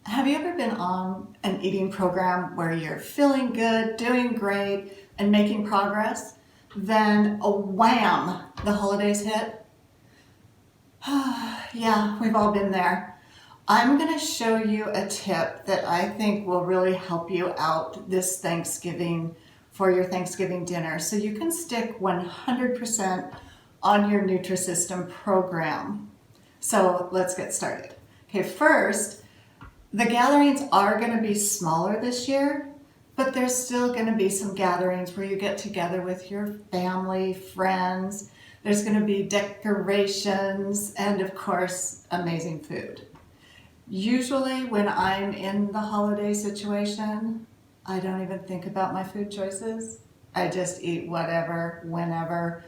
Have you ever been on an eating program where you're feeling good, doing great, and making progress? Then a wham, the holidays hit? Yeah, we've all been there. I'm going to show you a tip that I think will really help you out this Thanksgiving for your Thanksgiving dinner so you can stick 100% on your Nutrisystem program. So let's get started. Okay, first, the gatherings are going to be smaller this year, but there's still going to be some gatherings where you get together with your family, friends. There's going to be decorations and, of course, amazing food. Usually when I'm in the holiday situation, I don't even think about my food choices. I just eat whatever, whenever.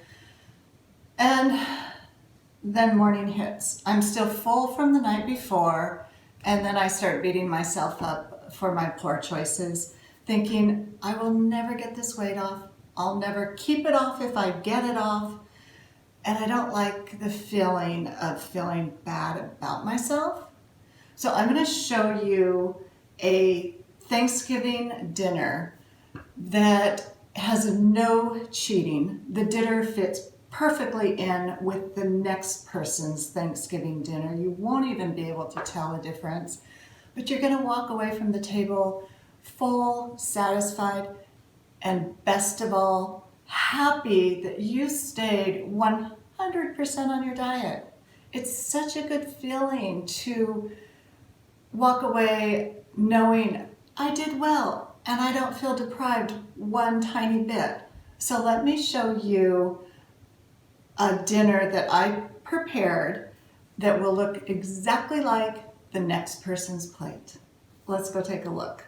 And then morning hits. I'm still full from the night before, and then I start beating myself up for my poor choices, thinking I will never get this weight off. I'll never keep it off if I get it off. And I don't like the feeling of feeling bad about myself. So I'm going to show you a Thanksgiving dinner that has no cheating. The dinner fits perfectly in with the next person's Thanksgiving dinner. You won't even be able to tell a difference, but you're going to walk away from the table full, satisfied, and best of all, happy that you stayed 100% on your diet. It's such a good feeling to walk away knowing I did well and I don't feel deprived one tiny bit. So let me show you a dinner that I prepared that will look exactly like the next person's plate. Let's go take a look.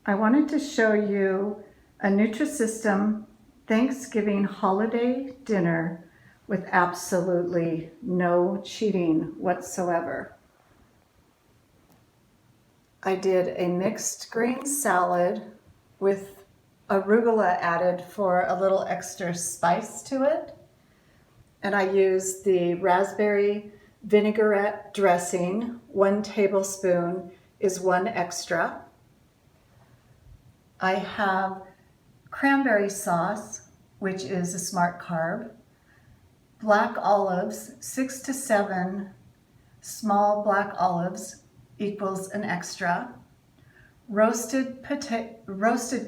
I wanted to show you a Nutrisystem Thanksgiving holiday dinner with absolutely no cheating whatsoever. I did a mixed green salad with arugula added for a little extra spice to it. And I used the raspberry vinaigrette dressing. 1 tablespoon is 1 extra. I have cranberry sauce, which is a smart carb. Black olives, 6 to 7 small black olives equals an extra. Roasted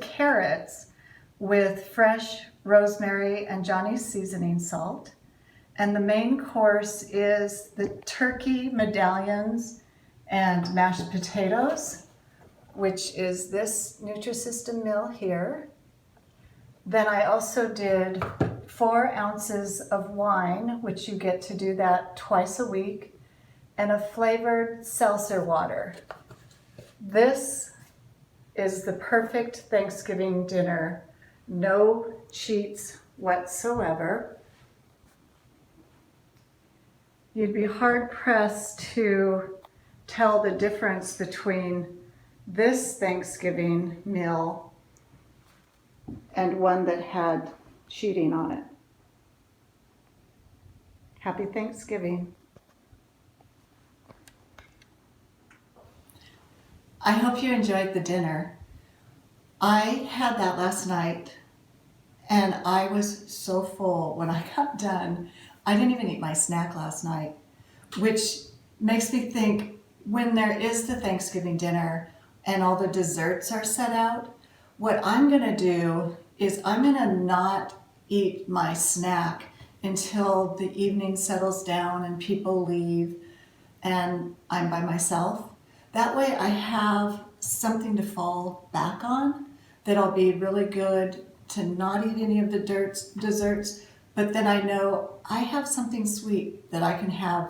carrots with fresh rosemary and Johnny's seasoning salt. And the main course is the turkey medallions and mashed potatoes, which is this Nutrisystem meal here. Then I also did 4 ounces of wine, which you get to do that twice a week, and a flavored seltzer water. This is the perfect Thanksgiving dinner. No cheats whatsoever. You'd be hard-pressed to tell the difference between this Thanksgiving meal and one that had cheating on it. Happy Thanksgiving. I hope you enjoyed the dinner. I had that last night and I was so full when I got done. I didn't even eat my snack last night, which makes me think when there is the Thanksgiving dinner and all the desserts are set out, what I'm gonna do is I'm gonna not eat my snack until the evening settles down and people leave and I'm by myself. That way I have something to fall back on that'll be really good to not eat any of the desserts, but then I know I have something sweet that I can have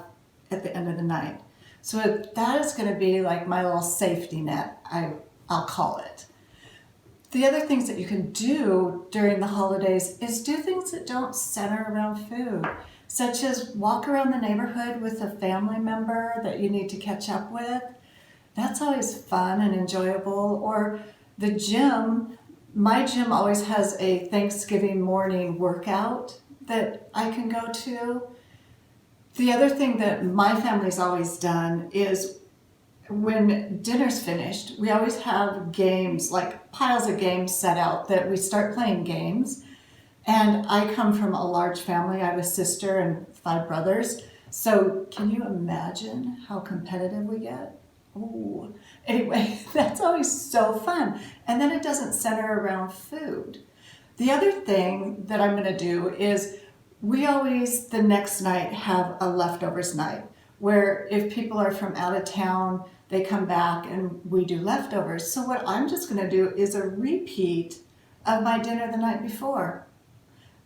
at the end of the night. So that is going to be like my little safety net, I'll call it. The other things that you can do during the holidays is do things that don't center around food, such as walk around the neighborhood with a family member that you need to catch up with. That's always fun and enjoyable. Or the gym. My gym always has a Thanksgiving morning workout that I can go to. The other thing that my family's always done is when dinner's finished, we always have games, like piles of games set out that we start playing games. And I come from a large family. I have a sister and 5 brothers. So can you imagine how competitive we get? Ooh. Anyway, that's always so fun. And then it doesn't center around food. The other thing that I'm going to do is we always, the next night, have a leftovers night where if people are from out of town, they come back and we do leftovers. So what I'm just going to do is a repeat of my dinner the night before.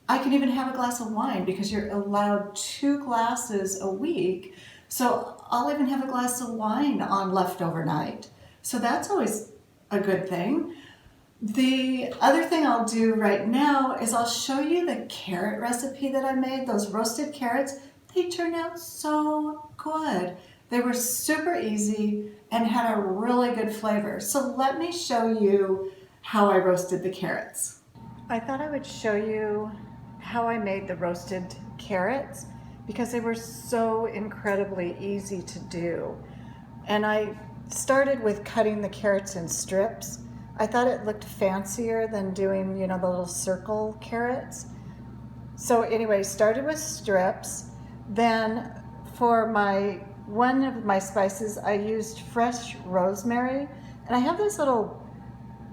I can even have a glass of wine because you're allowed 2 glasses a week. So I'll even have a glass of wine on leftover night. So that's always a good thing. The other thing I'll do right now is I'll show you the carrot recipe that I made. Those roasted carrots, they turned out so good. They were super easy and had a really good flavor. So let me show you how I roasted the carrots. I thought I would show you how I made the roasted carrots because they were so incredibly easy to do. And I started with cutting the carrots in strips. I thought it looked fancier than doing, the little circle carrots. So anyway, started with strips. Then for one of my spices, I used fresh rosemary. And I have this little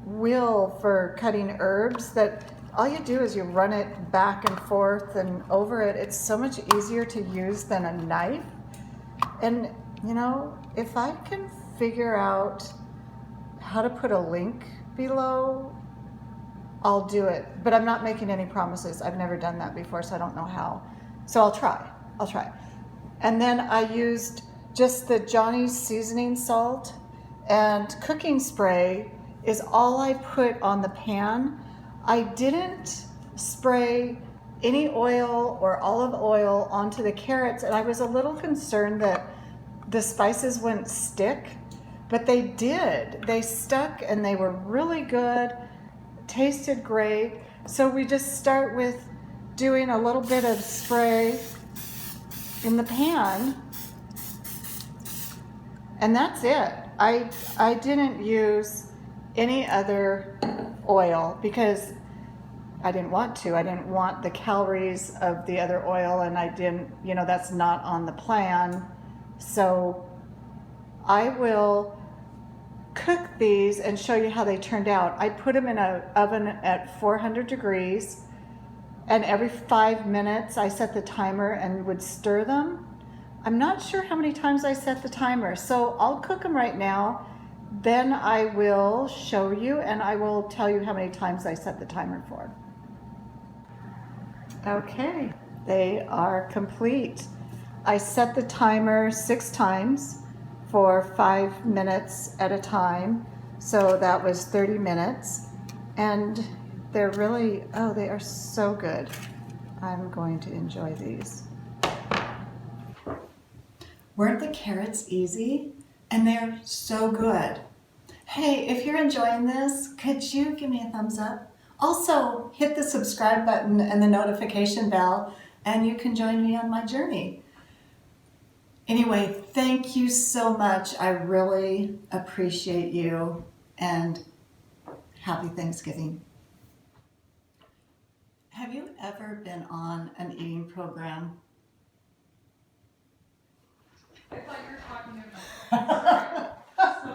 wheel for cutting herbs that all you do is you run it back and forth and over it. It's so much easier to use than a knife. And if I can figure out how to put a link below, I'll do it. But I'm not making any promises. I've never done that before, so I don't know how. So I'll try. And then I used just the Johnny's seasoning salt, and cooking spray is all I put on the pan. I didn't spray any oil or olive oil onto the carrots, and I was a little concerned that the spices wouldn't stick, but they did. They stuck and they were really good, tasted great. So we just start with doing a little bit of spray in the pan, and that's it. I didn't use any other oil because I didn't want to. I didn't want the calories of the other oil, and I didn't, that's not on the plan. So I will cook these and show you how they turned out. I put them in an oven at 400 degrees, and every 5 minutes I set the timer and would stir them. I'm not sure how many times I set the timer, so I'll cook them right now. Then I will show you, and I will tell you how many times I set the timer for. Okay, they are complete. I set the timer 6 times for 5 minutes at a time. So that was 30 minutes. And they're really, they are so good. I'm going to enjoy these. Weren't the carrots easy? And they're so good. Hey, if you're enjoying this, could you give me a thumbs up? Also, hit the subscribe button and the notification bell, and you can join me on my journey. Anyway, thank you so much. I really appreciate you, and happy Thanksgiving. Have you ever been on an eating program? I thought you were talking about